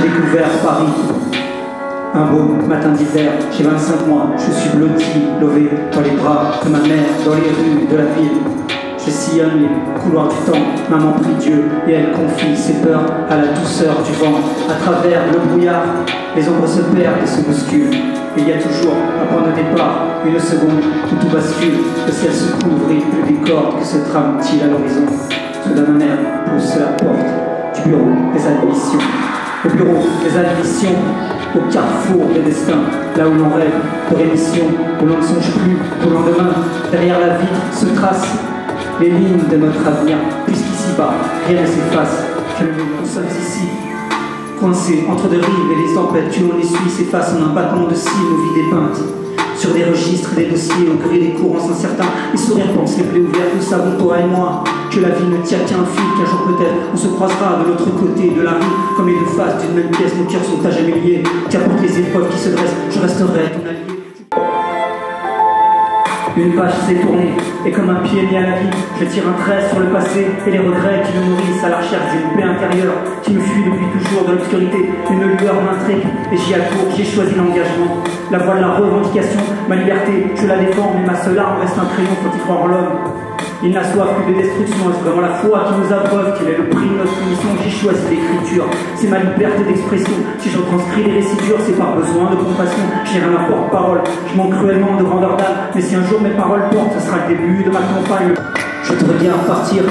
J'ai découvert Paris. Un beau matin d'hiver, j'ai 25 mois, je suis blotti, lové dans les bras de ma mère, dans les rues de la ville. Je sillonne les couloirs du temps, maman prie Dieu et elle confie ses peurs à la douceur du vent. À travers le brouillard, les ombres se perdent et se bousculent. Et il y a toujours un point de départ, une seconde où tout bascule. Le ciel se couvre et plus des cordes que se trame-t-il à l'horizon. Soudain ma mère pousse la porte du bureau des admissions. Au bureau des admissions, au carrefour des destins, là où l'on rêve de rémission, où l'on ne songe plus au lendemain. Derrière la vitre se tracent les lignes de notre avenir, puisqu'ici-bas, rien ne s'efface, que nous sommes ici, coincés entre deux rives et les tempêtes que l'on essuie s'effacent en un battement de cils, nos vies dépeintes. Sur des registres, des dossiers, au gré des courants incertains, les sourires pensent les plaies ouvertes, nous savons, toi et moi, que la vie ne tient qu'un fil, qu'un jour peut-être on se croisera de l'autre côté de la rue, comme les deux faces d'une même pièce, nos cœurs sont à jamais liés, qu'importe les épreuves qui se dressent, je resterai ton allié. Une page s'est tournée, et comme un pied mis à la vie, je tire un trait sur le passé et les regrets qui me nourrissent à la recherche d'une paix intérieure qui me fuit depuis toujours de l'obscurité. Une lueur m'intrigue et j'y accours, j'ai choisi l'engagement. La voie de la revendication, ma liberté, je la défends, mais ma seule arme reste un crayon, faut y croire en l'homme. Il n'a soif que de destruction, est-ce vraiment la foi qui nous abreuve, quel est le prix de notre mission? J'ai choisi l'écriture, c'est ma liberté d'expression. Si je transcris les récits durs, c'est par besoin de compassion. J'ai rien à porte-parole, je manque cruellement de grandeur d'âme, mais si un jour mes paroles portent, ce sera le début de ma campagne. Je te regarde partir,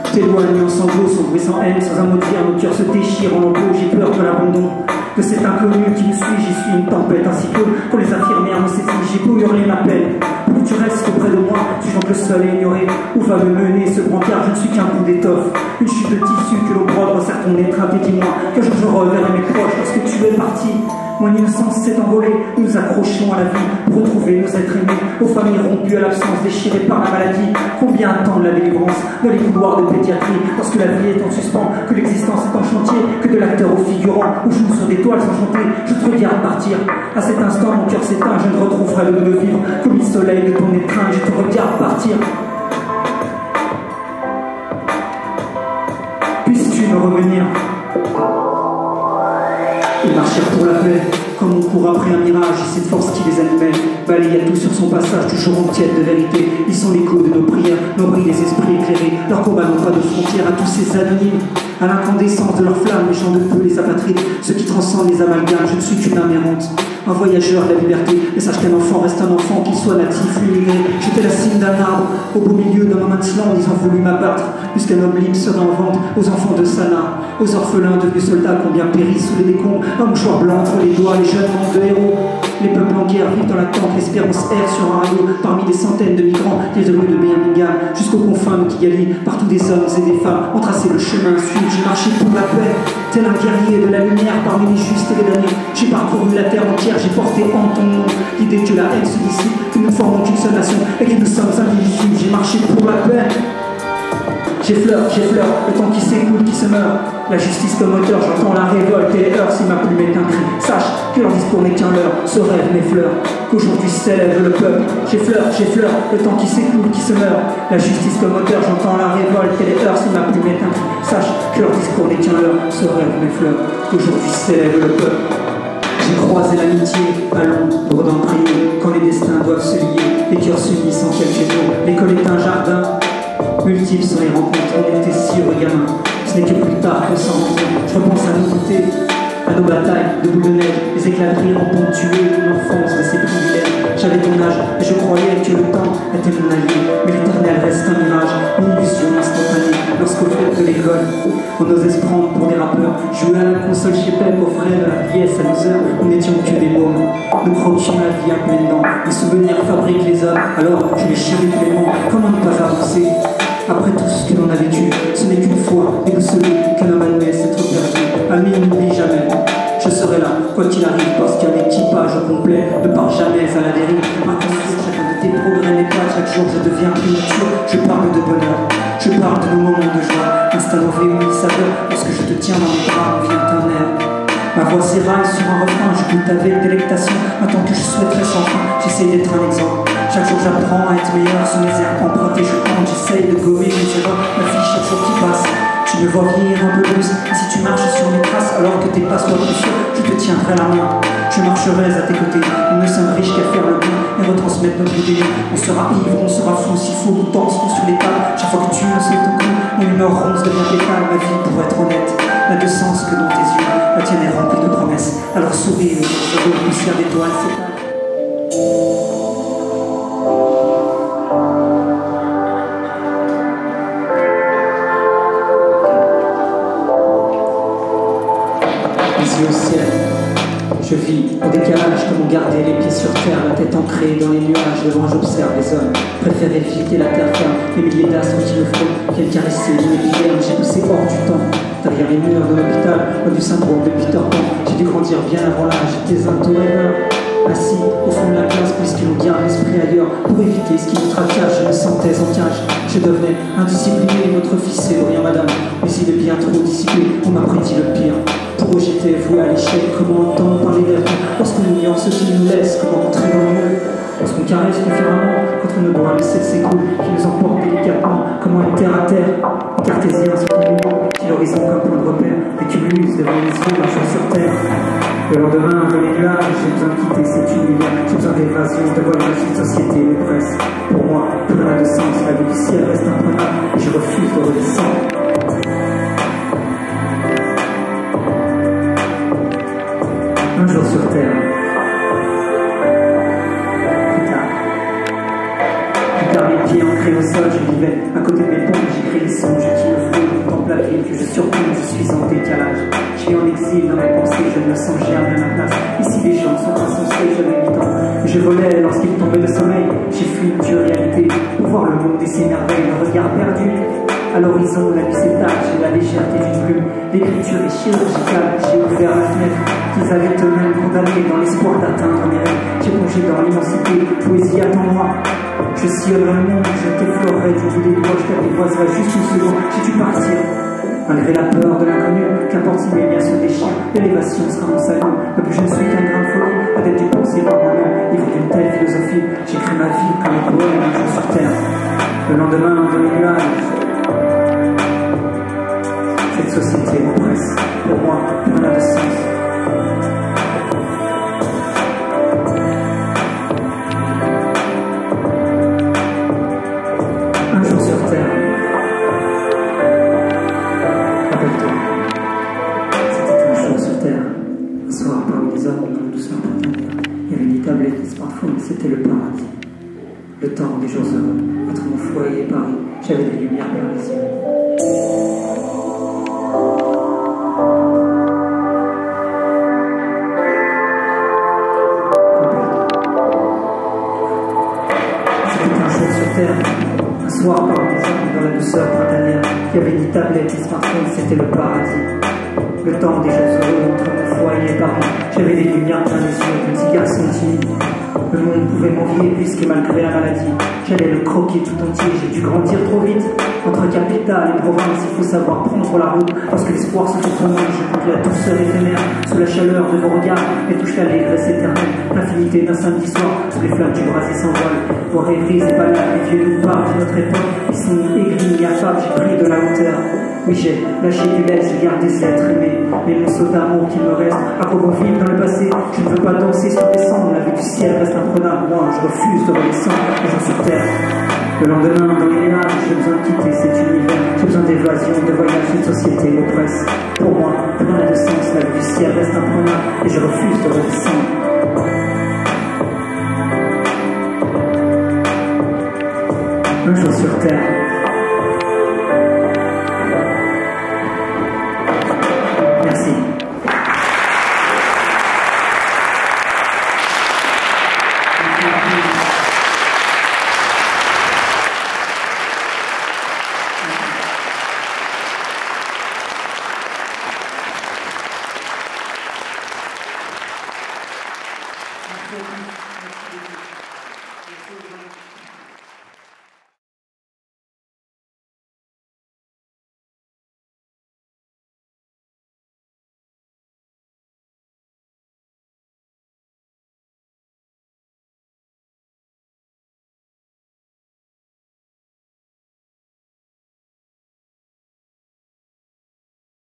t'éloignes en sanglots, sans bruit, sans haine, sans un mot de dire, nos cœurs se déchirent en lambeaux, j'ai peur de l'abandon. De cet inconnu qui me suit, j'y suis une tempête, ainsi que pour les infirmières, me saisit, j'ai beau hurler ma peine. Pour que tu restes auprès de moi, suis-je donc le seul à ignorer où va me mener ce brancard? Je ne suis qu'un bout d'étoffe, une chute de tissu que l'on brode, resserre ton étreinte et dis-moi qu'un jour je reverrai mes proches lorsque tu es parti. Mon innocence s'est envolée, nous nous accrochons à la vie pour retrouver nos êtres aimés, aux familles rompues à l'absence, déchirées par la maladie. Combien attendent la délivrance dans les couloirs de pédiatrie, lorsque la vie est en suspens, que l'existence est en chantier, que de l'acteur au figurant, où joue sur des toiles sans chanter, je te regarde partir. À cet instant, mon cœur s'éteint, je ne retrouverai le goût de vivre comme le soleil de ton étreinte, je te regarde partir. Puisses-tu me revenir? Ils marchèrent pour la paix, comme on court après un mirage, cette force qui les animait balaya tout sur son passage, toujours en quête de vérité. Ils sont l'écho de nos prières, nourris les esprits éclairés. Leurs combats n'ont pas de frontières, à tous ces anonymes, à l'incandescence de leurs flammes, les gens de peu, les apatrides, ceux qui transcendent les amalgames. Je ne suis qu'une âme errante, un voyageur de la liberté, mais sache qu'un enfant reste un enfant, qu'il soit natif ou immigré. J'étais la cime d'un arbre, au beau milieu d'un man's land, ils ont voulu m'abattre, puisqu'un homme libre serait en vente aux enfants de Sana, aux orphelins devenus soldats, combien périssent sous les décombres, un mouchoir blanc entre les doigts, les jeunes manquent de héros. Les peuples en guerre vivent dans l'attente, l'espérance erre sur un rayon, parmi des centaines de migrants, des rues de Birmingham, jusqu'aux confins de Kigali, partout des hommes et des femmes ont tracé le chemin à suivre. J'ai marché pour la paix, tel un guerrier de la lumière parmi les justes et les damnés. J'ai parcouru la terre entière, j'ai porté en ton nom l'idée que la haine se dissipe, que nous formons une seule nation et que nous sommes indivisibles. J'ai marché pour la paix. J'effleure, le temps qui s'écoule, qui se meurt. La justice comme moteur, j'entends la révolte et les heurts, si ma plume est un cri. Sache que leur discours n'est qu'un leurre, ce rêve m'effleure, qu'aujourd'hui s'élève le peuple. J'effleure, le temps qui s'écoule, qui se meurt. La justice comme moteur, j'entends la révolte et les heurts, si ma plume est un cri. Sache que leur discours n'est qu'un leurre, ce rêve m'effleure, qu'aujourd'hui s'élève le peuple. J'ai croisé l'amitié à l'ombre d'un prier, quand les destins doivent se lier, les cœurs s'unissent en quelques jours. L'école est un jardin, multiples sont les rencontres, on était si heureux gamins. Ce n'est que plus tard qu'on s'en rend compte. Je repense à nos goûters, à nos batailles de boules de neige, les éclats de rire ont ponctué mon enfance de ses privilèges. J'avais ton âge et je croyais que le temps était mon allié, mais l'éternel reste un mirage, une illusion instantanée. Lorsqu'au fait de l'école, on osait se prendre pour des rappeurs, jouer à la console chez Pep, offrir de la vieillesse à nos heures, nous n'étions que des mômes. Nous croquions la vie à pleines dents, les souvenirs fabriquent les hommes, alors je les chéris pleinement. Comment ne pas avancer? Après tout ce que l'on a vécu, ce n'est qu'une fois, et vous savez qu'un homme admet s'être perdu. Ami, n'oublie jamais, je serai là, quoi qu'il arrive, parce qu'un équipage complet ne part jamais à la dérive. Par contre, chacun de tes progrès n'est pas, chaque jour je deviens plus mature. Je parle de bonheur, je parle de nos moments de joie. Instant oui, saveur, lorsque je te tiens dans mes bras, vient ton air. Ma voix s'éraille sur un refrain, je goûte avec délectation. Un temps que je souhaiterais sans fin, j'essaye d'être un exemple. Chaque jour j'apprends à être meilleur, sous mes airs empruntés je tente. J'essaye de gommer mes erreurs, ma fille chaque jour qui passe. Tu me vois vieillir un peu plus, et si tu marches sur mes traces, alors que tes pas soient plus sûrs, je te tiendrai la main. Je marcherai à tes côtés, nous ne sommes riches qu'à faire le bien et retransmettre notre idée. On sera ivre, on sera fou, s'il faut, nous danserons sur les tables. Chaque fois que tu me sautes ton cou, mon humeur ronce devient pétale. Ma vie, pour être honnête, n'a de sens que dans tes yeux. La tienne est remplie de promesses, alors souris, le poussière d'étoiles s'étale. Au ciel, je vis au décalage comme on gardait les pieds sur terre, la tête ancrée dans les nuages. Devant j'observe les hommes préférer visiter la terre ferme, les milliers d'astres qui me frôlent, viennent caresser l'univers. J'ai poussé hors du temps, derrière les murs de l'hôpital, loin du syndrome de Peter Pan. J'ai dû grandir bien avant l'âge, j'étais un tôt rêveur, assis au fond de la classe puisqu'ils ont bien l'esprit ailleurs. Pour éviter ce qui nous tracasse, je me sentais en cage. Je devenais indiscipliné, votre fils c'est rien madame, mais il est bien trop dissipé, on m'a prédit le pire. Pour eux j'étais voué à l'échec. Comment entendre parler d'être lorsqu'on ignore ce qui nous laisse? Comment entrer dans le monde lorsqu'on caresse différemment, quand on ne doit laisser ses coups qui nous emportent délicatement? Comment être terre à terre, cartésien ce qui nous manque, qui l'horizon comme point de repère, des cumulus devant les yeux, un jour sur terre. Le lendemain, dans les nuages, j'ai besoin de quitter cet univers, j'ai besoin d'évasion, de voyage, de société, de presse. Pour moi, plus rien de sens, la vie du ciel reste imprenable et je refuse de redescendre. Un jour sur terre, plus tard les pieds ancrés au sol, je vivais à côté de mes pompes, j'écris les songes qui me font, je contemple la ville, que je surplombe, je suis en décalage. Je suis en exil dans mes pensées, je ne me sens jamais à ma place. Ici les gens sont insensés, j'avais 8 ans. Je volais lorsqu'il tombait le sommeil, j'ai fui une dure réalité, pour voir le monde et ses merveilles, le regard perdu. À l'horizon, la nuit s'étale, j'ai la légèreté d'une plume. L'écriture est chirurgicale, j'ai ouvert la fenêtre qu'ils avaient eux-mêmes condamné dans l'espoir d'atteindre mes rêves. J'ai plongé dans l'immensité, poésie attends-moi. Je sillonnerai le monde, je t'effleurerai du bout des doigts, je t'apprivoiserai juste une seconde. J'ai dû partir, malgré la peur de l'inconnu, qu'importe si mes liens se déchirent, l'élévation sera mon salut. Depuis je ne suis qu'un grain de folie, adepte du pensée par moi-même, ivre d'une telle philosophie. J'écris ma vie comme un poème, un jour sur terre. Le lendemain, dans les nuages, cette société m'oppresse, pour moi, plus rien n'a de sens. Un jour sur terre, rappelle-toi, c'était un jour sur terre, un soir parmi les hommes, dans le douceur printanière. Il y avait des tablettes, des smartphones, c'était le paradis. Le temps des jours heureux, entre mon foyer et Paris, j'avais des lumières vers les yeux. Un soir parmi les hommes dans la douceur printanière, il y avait des tablettes et smartphones, c'était le paradis. Le temps des jours heureux entre mon foyer et Paris, j'avais des lumières plein les yeux, petit garçon timide. Le monde pouvait m'envier puisque malgré la maladie, j'allais le croquer tout entier. J'ai dû grandir trop vite, entre capitale et province, il faut savoir prendre la route. Lorsque l'espoir se fait promener, je goûte la douceur éphémère, sous la chaleur de vos regards, et touche l'allégresse éternelle, l'infinité d'un samedi soir, sous les flammes du brasier s'envolent. Vos rêveries et balades, les vieux nous parlent de notre époque, ils sont aigris et affables, j'ai pris de la hauteur. Oui, j'ai lâché du lait, j'ai gardé ces êtres aimés, les monceaux d'amour qui me restent. À quoi bon vivre dans le passé? Je ne veux pas danser sur les cendres, la vie du ciel reste imprenable. Moi, je refuse de redescendre, les gens sur terre. Le lendemain, dans les nuages, j'ai besoin de quitter cet univers, j'ai besoin d'évasion, de voyage, cette société m'oppresse. Pour moi, plus rien n'a de sens, la vie du ciel reste imprenable, et je refuse de redescendre. Un jour sur terre,